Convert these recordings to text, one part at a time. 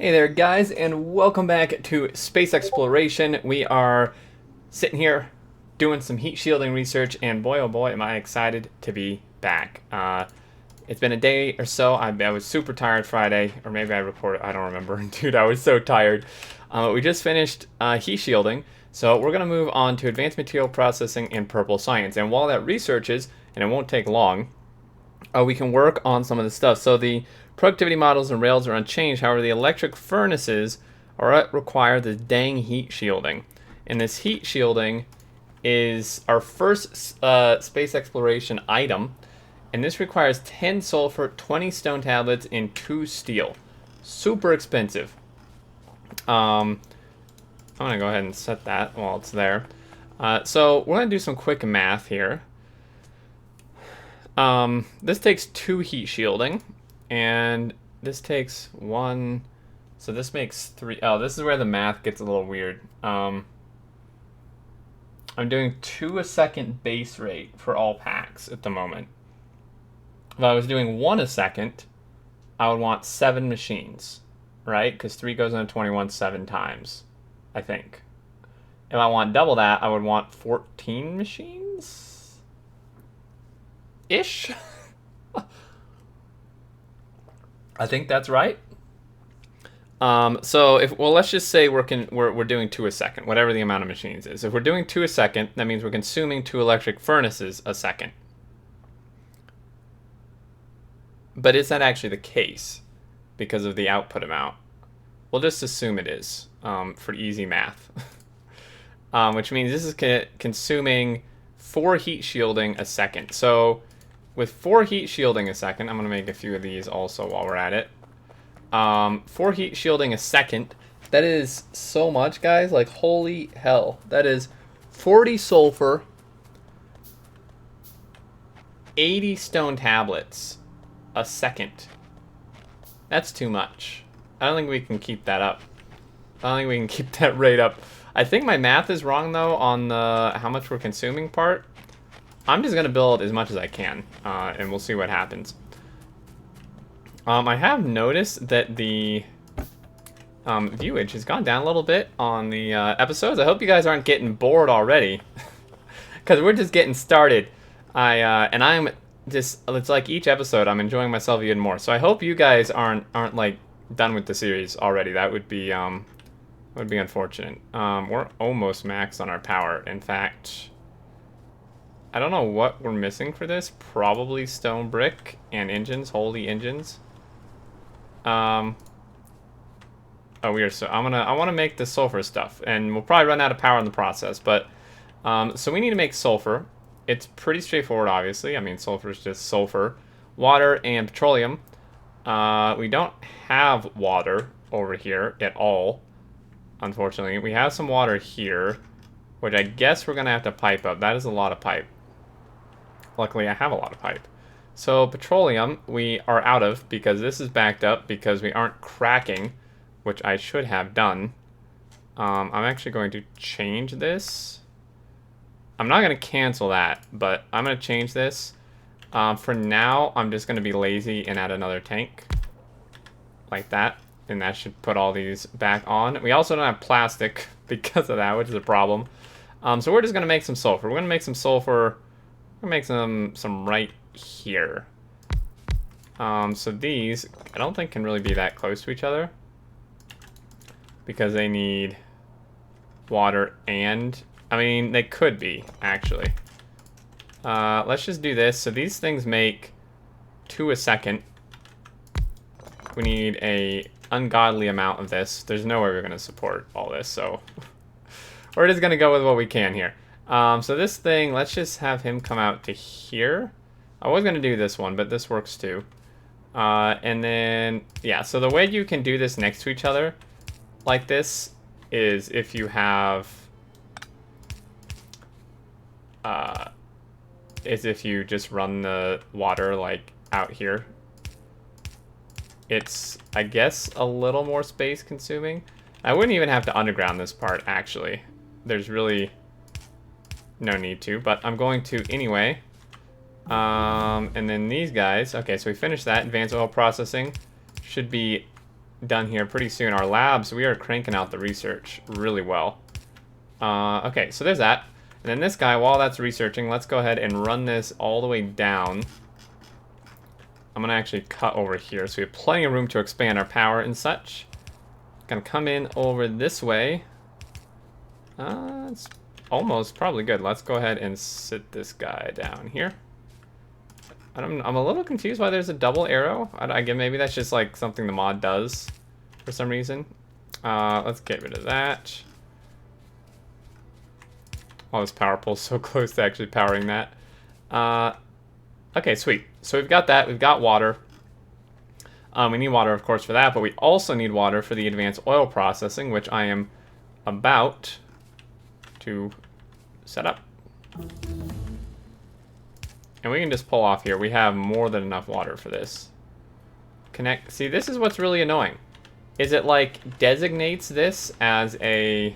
Hey there guys, and welcome back to Space Exploration. We are sitting here doing some heat shielding research, and boy oh boy am I excited to be back. It's been a day or so. I was super tired Friday, or maybe I recorded, I don't remember. Dude, I was so tired. We just finished heat shielding, so we're going to move on to advanced material processing and purple science. And while that research is, and it won't take long, we can work on some of the stuff. So the productivity models and rails are unchanged. However, the electric furnaces are require the dang heat shielding. And this heat shielding is our first space exploration item. And this requires 10 sulfur, 20 stone tablets, and 2 steel. Super expensive. I'm going to go ahead and set that while it's there. So we're going to do some quick math here. This takes 2 heat shielding, and this takes 1, so this makes 3. Oh, this is where the math gets a little weird. I'm doing 2 a second base rate for all packs at the moment. If I was doing 1 a second, I would want 7 machines, right? Because 3 goes into 21 7 times, I think. If I want double that, I would want 14 machines? Ish. I think that's right. So let's just say we're doing 2 a second, whatever the amount of machines is. If we're doing 2 a second, that means we're consuming 2 electric furnaces a second. But is that actually the case because of the output amount? We'll just assume it is for easy math. Which means this is consuming 4 heat shielding a second. So with 4 heat shielding a second, I'm going to make a few of these also while we're at it. 4 heat shielding a second, that is so much, guys. Like, holy hell. That is 40 sulfur, 80 stone tablets a second. That's too much. I don't think we can keep that up. I don't think we can keep that rate up. I think my math is wrong, though, on the how much we're consuming part. I'm just going to build as much as I can, and we'll see what happens. I have noticed that the viewage has gone down a little bit on the episodes. I hope you guys aren't getting bored already, because we're just getting started. And I'm just, it's like each episode I'm enjoying myself even more. So I hope you guys aren't like done with the series already. That would be unfortunate. We're almost maxed on our power. In fact, I don't know what we're missing for this. Probably stone brick and engines, holy engines. Oh, we are so. I want to make the sulfur stuff, and we'll probably run out of power in the process. But so we need to make sulfur. It's pretty straightforward, obviously. I mean, sulfur is just sulfur, water, and petroleum. We don't have water over here at all, unfortunately. We have some water here, which I guess we're gonna have to pipe up. That is a lot of pipe. Luckily, I have a lot of pipe. So petroleum, we are out of because this is backed up because we aren't cracking, which I should have done. I'm actually going to change this. I'm not going to cancel that, but I'm going to change this. For now, I'm just going to be lazy and add another tank. Like that. And that should put all these back on. We also don't have plastic because of that, which is a problem. So we're just going to make some sulfur. We're going to make some sulfur. We're going to make some right here. So these, I don't think can really be that close to each other. Because they need water and... I mean, they could be, actually. Let's just do this. So these things make 2 a second. We need a ungodly amount of this. There's no way we're going to support all this, so... we're just going to go with what we can here. So this thing, let's just have him come out to here. I was going to do this one, but this works too. And then, yeah, so the way you can do this next to each other like this is if you have... is if you just run the water like out here. It's, I guess, a little more space consuming. I wouldn't even have to underground this part, actually. There's really no need to, but I'm going to anyway. And then these guys, okay, so we finished that. Advanced oil processing should be done here pretty soon. Our labs, we are cranking out the research really well. Okay, so there's that. And then this guy, while that's researching, let's go ahead and run this all the way down. I'm gonna actually cut over here so we have plenty of room to expand our power and such. Gonna come in over this way. It's almost probably good. Let's go ahead and sit this guy down here. I'm a little confused why there's a double arrow. I guess maybe that's just like something the mod does for some reason. Let's get rid of that. Oh, this power pole's so close to actually powering that. Okay, sweet. So we've got that. We've got water. We need water, of course, for that, but we also need water for the advanced oil processing, which I am about to set up. And we can just pull off here. We have more than enough water for this. Connect. See, this is what's really annoying. Is it like designates this as a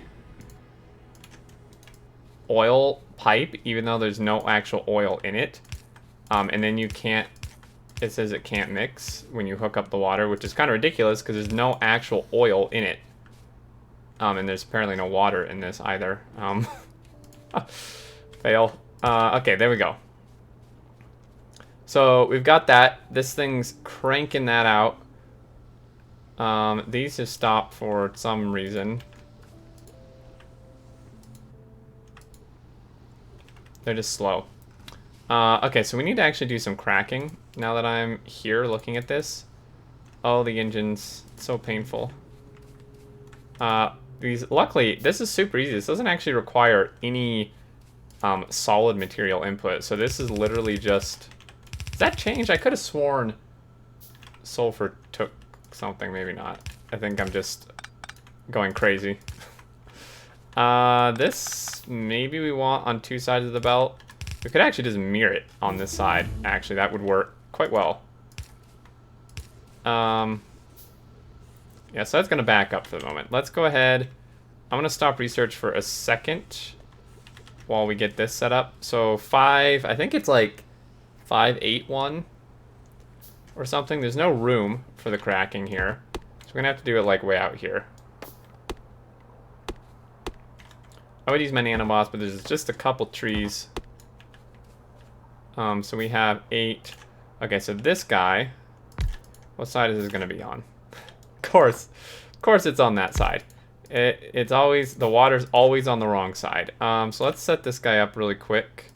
oil pipe, even though there's no actual oil in it. And then you can't, it says it can't mix when you hook up the water, which is kind of ridiculous because there's no actual oil in it. And there's apparently no water in this either. Fail. Okay, there we go. So we've got that. This thing's cranking that out. These just stopped for some reason. They're just slow. Okay, so we need to actually do some cracking now that I'm here looking at this. Oh, the engine's so painful. Luckily, this is super easy. This doesn't actually require any solid material input. So this is literally just... Does that change? I could have sworn sulfur took something. Maybe not. I think I'm just going crazy. This maybe we want on two sides of the belt. We could actually just mirror it on this side. Actually, that would work quite well. Yeah, so that's going to back up for the moment. Let's go ahead. I'm going to stop research for a second while we get this set up. So 5, I think it's like 581 or something. There's no room for the cracking here. So we're going to have to do it like way out here. I would use many nanobots, but there's just a couple trees. So we have 8. Okay, so this guy, what side is this going to be on? Of course it's on that side. It's always, the water's always on the wrong side. So let's set this guy up really quick,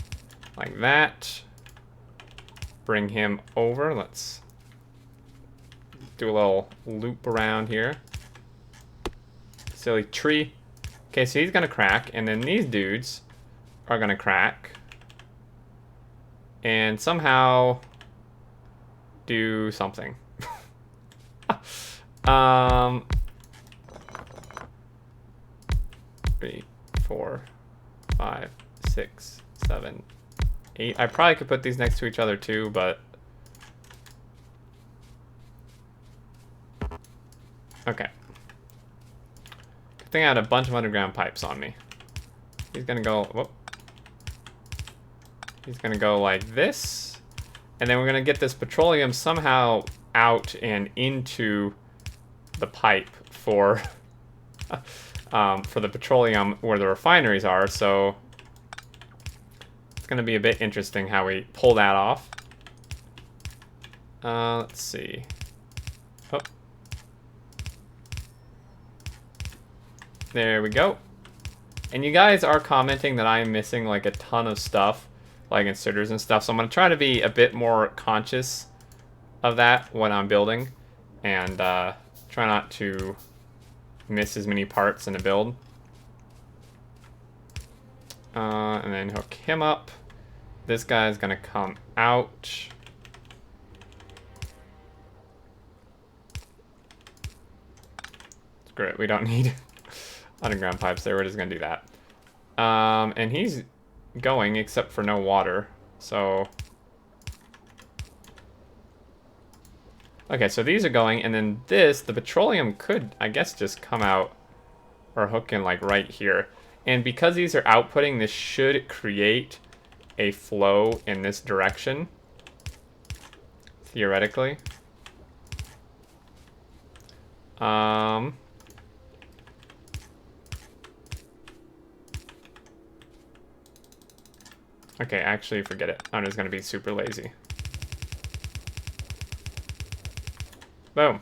like that. Bring him over. Let's do a little loop around here. Silly tree. Okay, so he's gonna crack, and then these dudes are gonna crack. And somehow do something. 3, 4, 5, 6, 7, 8. I probably could put these next to each other too, but... Okay. Good thing I had a bunch of underground pipes on me. He's gonna go... Whoop. He's gonna go like this. And then we're gonna get this petroleum somehow out and into the pipe for... for the petroleum where the refineries are, so it's going to be a bit interesting how we pull that off. Let's see. Oh. There we go. And you guys are commenting that I'm missing like a ton of stuff, like inserters and stuff, so I'm going to try to be a bit more conscious of that when I'm building, and try not to miss as many parts in a build. And then hook him up. This guy's gonna come out. Screw it, we don't need underground pipes there. We're just gonna do that. And he's going, except for no water. So... Okay, so these are going, and then this, the petroleum could, I guess, just come out or hook in like right here. And because these are outputting, this should create a flow in this direction, theoretically. Okay, actually, forget it. I'm just gonna be super lazy. Boom.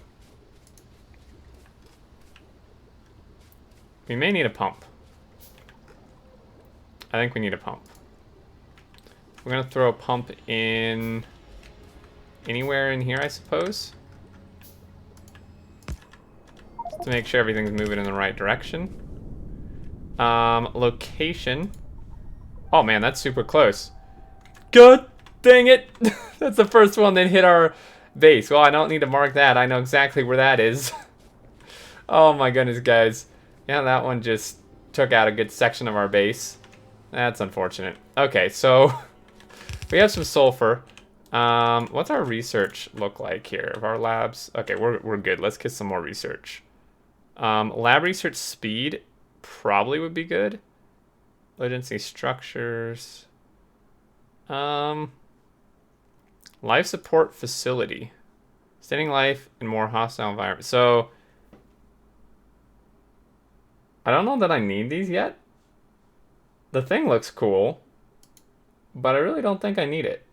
We may need a pump. I think we need a pump. We're gonna throw a pump in anywhere in here, I suppose. To make sure everything's moving in the right direction. Location. Oh man, that's super close. God dang it! That's the first one that hit our base. Well, I don't need to mark that. I know exactly where that is. Oh my goodness, guys. Yeah, that one just took out a good section of our base. That's unfortunate. Okay, so we have some sulfur. What's our research look like here? Of our labs? Okay, we're good. Let's get some more research. Lab research speed probably would be good. Low density structures. Life support facility. Sustaining life in more hostile environment. So I don't know that I need these yet. The thing looks cool, but I really don't think I need it.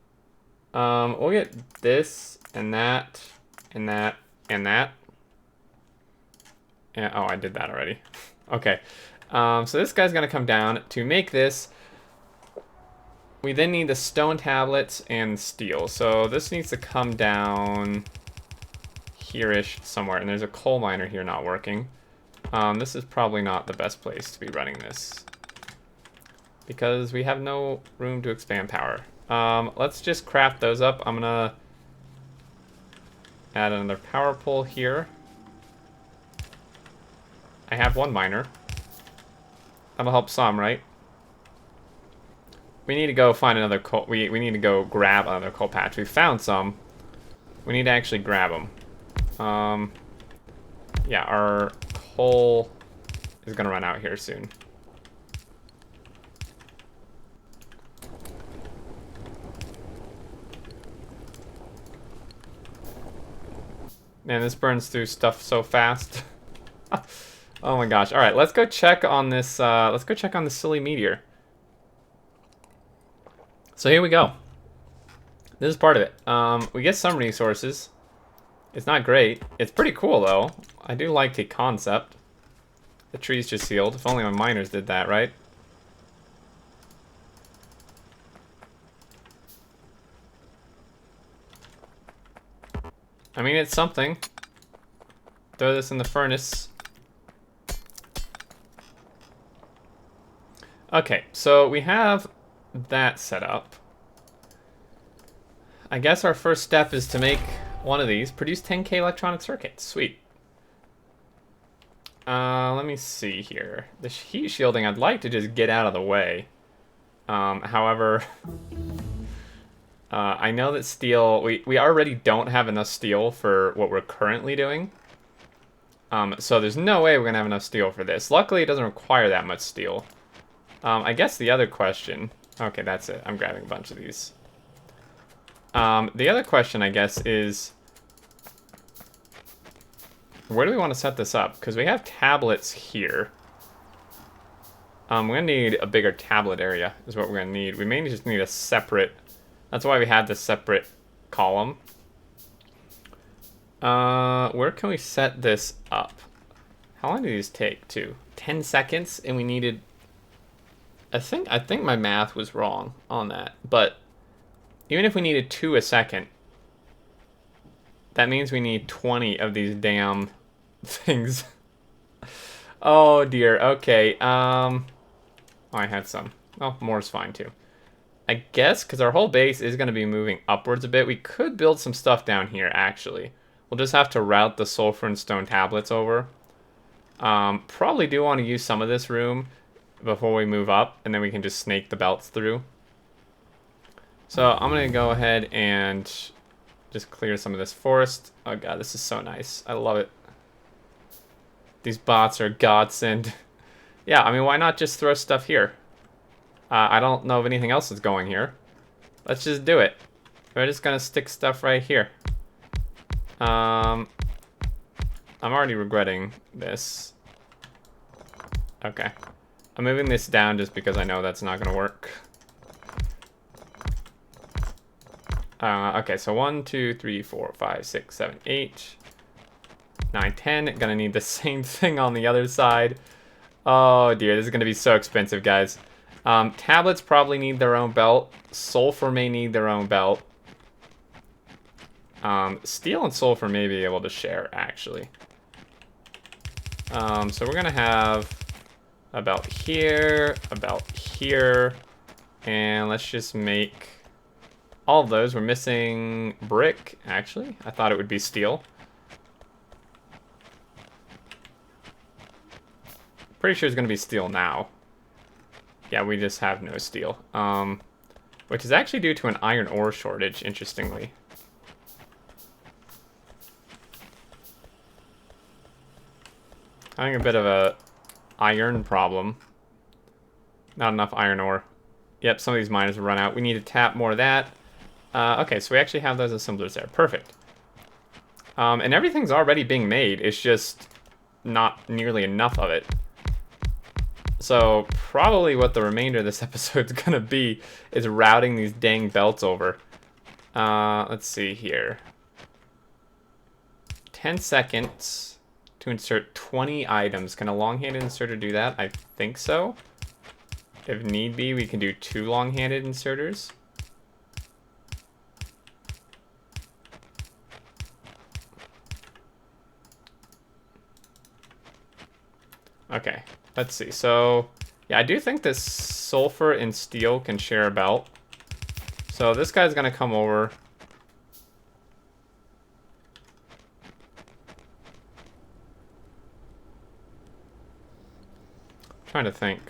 We'll get this and that and that and that. Yeah, oh, I did that already. Okay. So this guy's gonna come down. To make this, we then need the stone tablets and steel. So this needs to come down here-ish somewhere. And there's a coal miner here not working. This is probably not the best place to be running this, because we have no room to expand power. Let's just craft those up. I'm gonna add another power pole here. I have one miner. That'll help some, right? We need to go find another coal. We need to go grab another coal patch. We found some. We need to actually grab them. Yeah, our coal is gonna run out here soon. Man, this burns through stuff so fast. Oh my gosh. All right, let's go check on this. Let's go check on the silly meteor. So here we go. This is part of it. We get some resources. It's not great. It's pretty cool though. I do like the concept. The trees just healed. If only my miners did that, right? I mean, it's something. Throw this in the furnace. Okay, so we have that set up. I guess our first step is to make one of these. Produce 10K electronic circuits. Sweet. Let me see here. The heat shielding, I'd like to just get out of the way. However, I know that steel, we already don't have enough steel for what we're currently doing. So there's no way we're gonna have enough steel for this. Luckily, it doesn't require that much steel. I guess the other question... Okay, that's it. I'm grabbing a bunch of these. The other question, I guess, is... Where do we want to set this up? Because we have tablets here. We're going to need a bigger tablet area, is what we're going to need. We may just need a separate... That's why we had this separate column. Where can we set this up? How long do these take, too? 10 seconds, and we needed... I think my math was wrong on that, but even if we needed 2 a second, that means we need 20 of these damn things. Oh dear. Okay. Oh, I had some. Oh, more's fine too. I guess because our whole base is going to be moving upwards a bit, we could build some stuff down here. Actually, we'll just have to route the sulfur and stone tablets over. Probably do want to use some of this room before we move up, and then we can just snake the belts through. So I'm gonna go ahead and just clear some of this forest. Oh god, this is so nice. I love it. These bots are a godsend. Yeah, I mean, why not just throw stuff here? I don't know if anything else is going here. Let's just do it. We're just gonna stick stuff right here. I'm already regretting this. Okay. I'm moving this down just because I know that's not going to work. Okay, so 1, 2, 3, 4, 5, 6, 7, 8, 9, 10. Gonna need the same thing on the other side. Oh dear, this is gonna be so expensive, guys. Tablets probably need their own belt. Sulfur may need their own belt. Steel and sulfur may be able to share, actually. So we're gonna have a belt here, and let's just make all of those. We're missing brick, actually. I thought it would be steel. Pretty sure it's gonna be steel now. Yeah, we just have no steel. Which is actually due to an iron ore shortage, interestingly. Having a bit of a iron problem. Not enough iron ore. Yep, some of these miners will run out. We need to tap more of that. Okay, so we actually have those assemblers there. Perfect. And everything's already being made. It's just not nearly enough of it. So probably what the remainder of this episode's gonna be is routing these dang belts over. Let's see here. 10 seconds to insert 20 items. Can a long-handed inserter do that? I think so. If need be, we can do 2 long-handed inserters. Okay, let's see. So, yeah, I do think this sulfur and steel can share a belt. So this guy's gonna come over. Trying to think.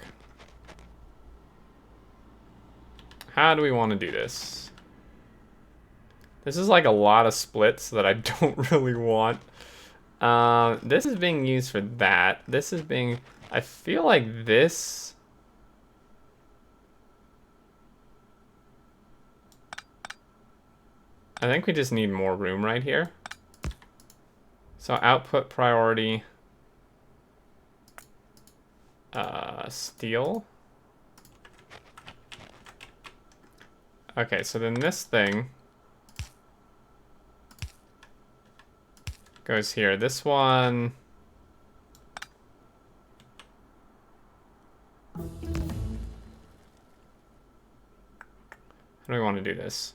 How do we want to do this? This is like a lot of splits that I don't really want. This is being used for that. This is being... I feel like this... I think we just need more room right here. So output priority... steel. Okay, so then this thing goes here. This one... How do we want to do this?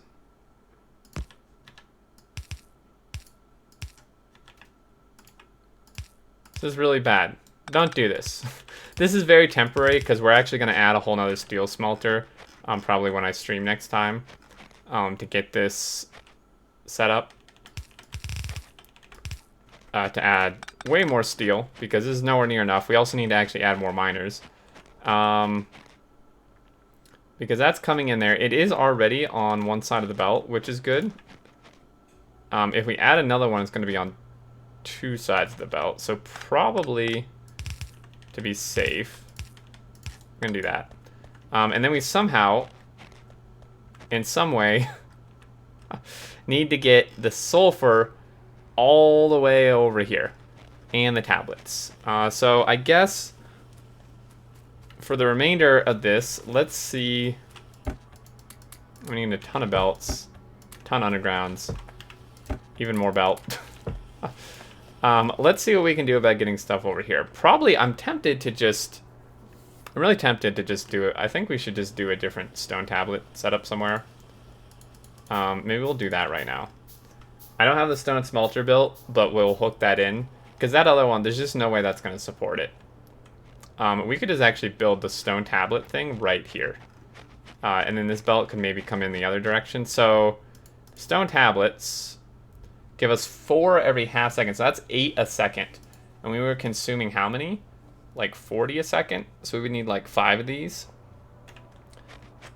This is really bad. Don't do this. This is very temporary because we're actually going to add a whole nother steel smelter probably when I stream next time to get this set up. To add way more steel because this is nowhere near enough. We also need to actually add more miners. Because that's coming in there. It is already on one side of the belt, which is good. If we add another one, it's going to be on 2 sides of the belt. So probably, to be safe, we're going to do that. And then we somehow, in some way, need to get the sulfur all the way over here. And the tablets. So I guess... for the remainder of this, let's see. We need a ton of belts, a ton of undergrounds, even more belt. Let's see what we can do about getting stuff over here. Probably, I'm really tempted to just do it. I think we should just do a different stone tablet setup somewhere. Maybe we'll do that right now. I don't have the stone smelter built, but we'll hook that in. Because that other one, there's just no way that's going to support it. We could just actually build the stone tablet thing right here. And then this belt could maybe come in the other direction. So, stone tablets give us 4 every half second. So that's 8 a second. And we were consuming how many? Like 40 a second? So we would need like 5 of these.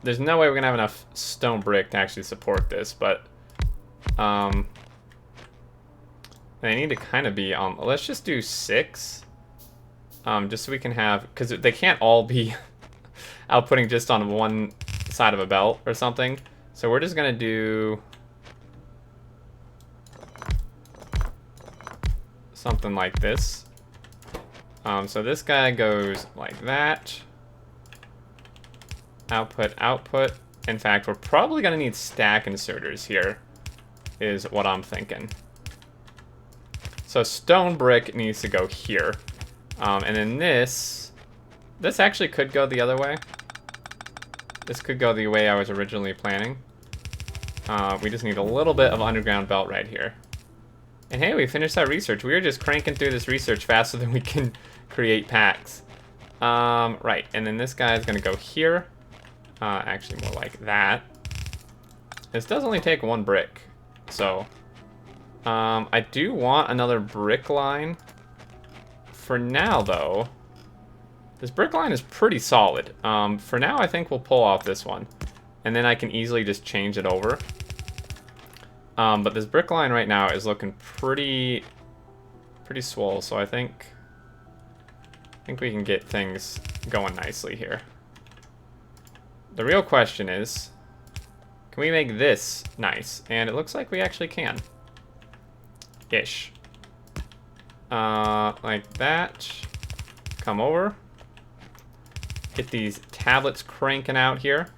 There's no way we're going to have enough stone brick to actually support this. But, they need to kind of be on... let's just do 6. Just so we can have, because they can't all be outputting just on one side of a belt or something. So we're just going to do something like this. So this guy goes like that. Output, output. In fact, we're probably going to need stack inserters here, is what I'm thinking. So stone brick needs to go here. And then this actually could go the other way. This could go the way I was originally planning. We just need a little bit of underground belt right here. And hey, we finished that research. We were just cranking through this research faster than we can create packs. Right, and then this guy is going to go here. Actually, more like that. This does only take one brick. So, I do want another brick line. For now, though, this brick line is pretty solid. For now, I think we'll pull off this one. And then I can easily just change it over. But this brick line right now is looking pretty swole. So I think we can get things going nicely here. The real question is, can we make this nice? And it looks like we actually can. Ish. Like that. Come over. Get these tablets cranking out here.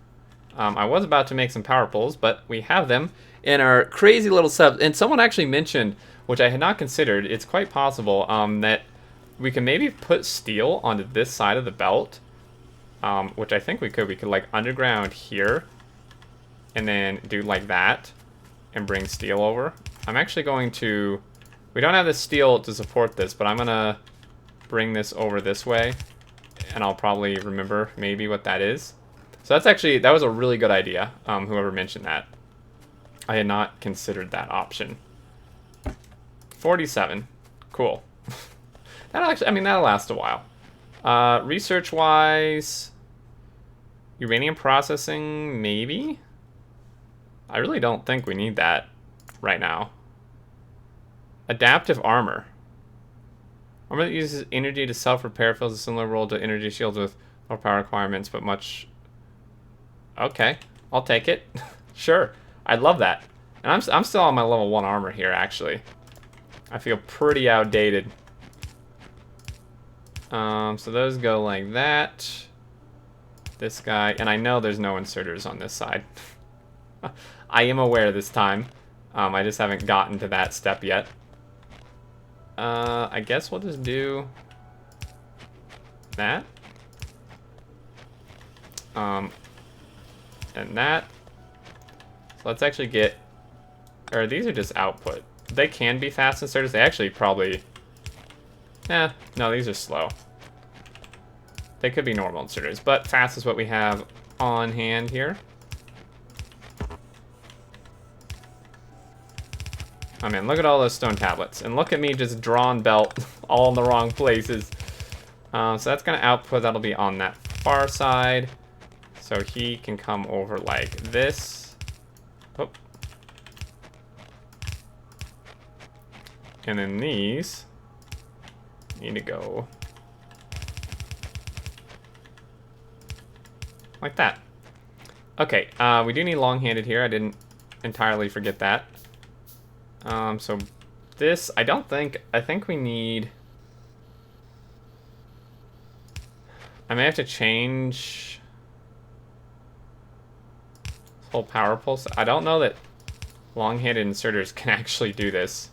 I was about to make some power poles, but we have them in our crazy little sub. And someone actually mentioned, which I had not considered, it's quite possible that we can maybe put steel onto this side of the belt. Which I think we could. We could like underground here and then do like that and bring steel over. I'm actually going to, we don't have the steel to support this, but I'm gonna bring this over this way and I'll probably remember maybe what that is. So that's actually, that was a really good idea, whoever mentioned that. I had not considered that option. 47, cool. That'll actually, I mean, that'll last a while. Research-wise, uranium processing, maybe? I really don't think we need that right now. Adaptive armor. Armor that uses energy to self-repair fills a similar role to energy shields with low power requirements, but much... Okay, I'll take it. Sure, I'd love that. And I'm still on my level 1 armor here, actually. I feel pretty outdated. So those go like that. This guy, and I know there's no inserters on this side. I am aware this time. I just haven't gotten to that step yet. I guess we'll just do that. And that. So let's actually get, or these are just output. They can be fast inserters. They actually probably, no, these are slow. They could be normal inserters, but fast is what we have on hand here. I mean, look at all those stone tablets. And look at me just drawing belt all in the wrong places. So that's going to output. That'll be on that far side. So he can come over like this. Oh. And then these need to go like that. Okay, we do need long-handed here. I didn't entirely forget that. So this, I think we need, I may have to change this whole power pulse. I don't know that long-handed inserters can actually do this.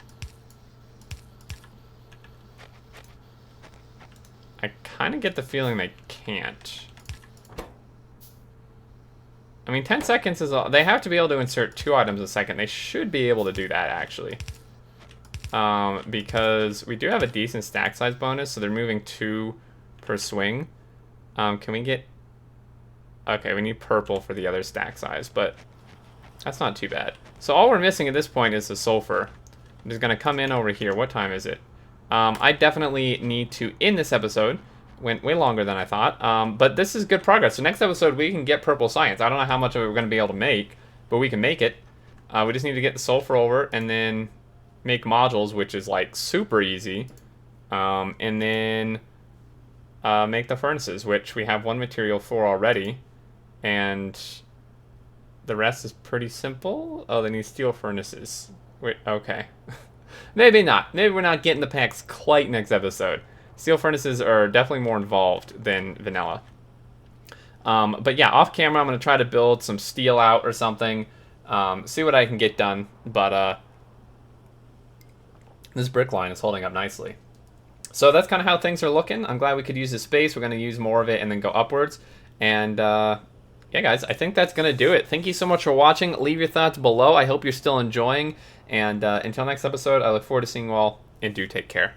I kind of get the feeling they can't. I mean, 10 seconds is all. They have to be able to insert 2 items a second. They should be able to do that, actually. Because we do have a decent stack size bonus, so they're moving 2 per swing. Can we get... Okay, we need purple for the other stack size, but that's not too bad. So all we're missing at this point is the sulfur. I'm just going to come in over here. What time is it? I definitely need to end this episode. Went way longer than I thought, but this is good progress. So next episode, we can get purple science. I don't know how much of it we're going to be able to make, but we can make it. We just need to get the sulfur over and then make modules, which is like super easy. And then make the furnaces, which we have 1 material for already. And the rest is pretty simple. Oh, they need steel furnaces. Wait, okay. Maybe not. Maybe we're not getting the packs quite next episode. Steel furnaces are definitely more involved than vanilla. But yeah, off camera, I'm going to try to build some steel out or something. See what I can get done. But this brick line is holding up nicely. So that's kind of how things are looking. I'm glad we could use the space. We're going to use more of it and then go upwards. And yeah, guys, I think that's going to do it. Thank you so much for watching. Leave your thoughts below. I hope you're still enjoying. And until next episode, I look forward to seeing you all. And do take care.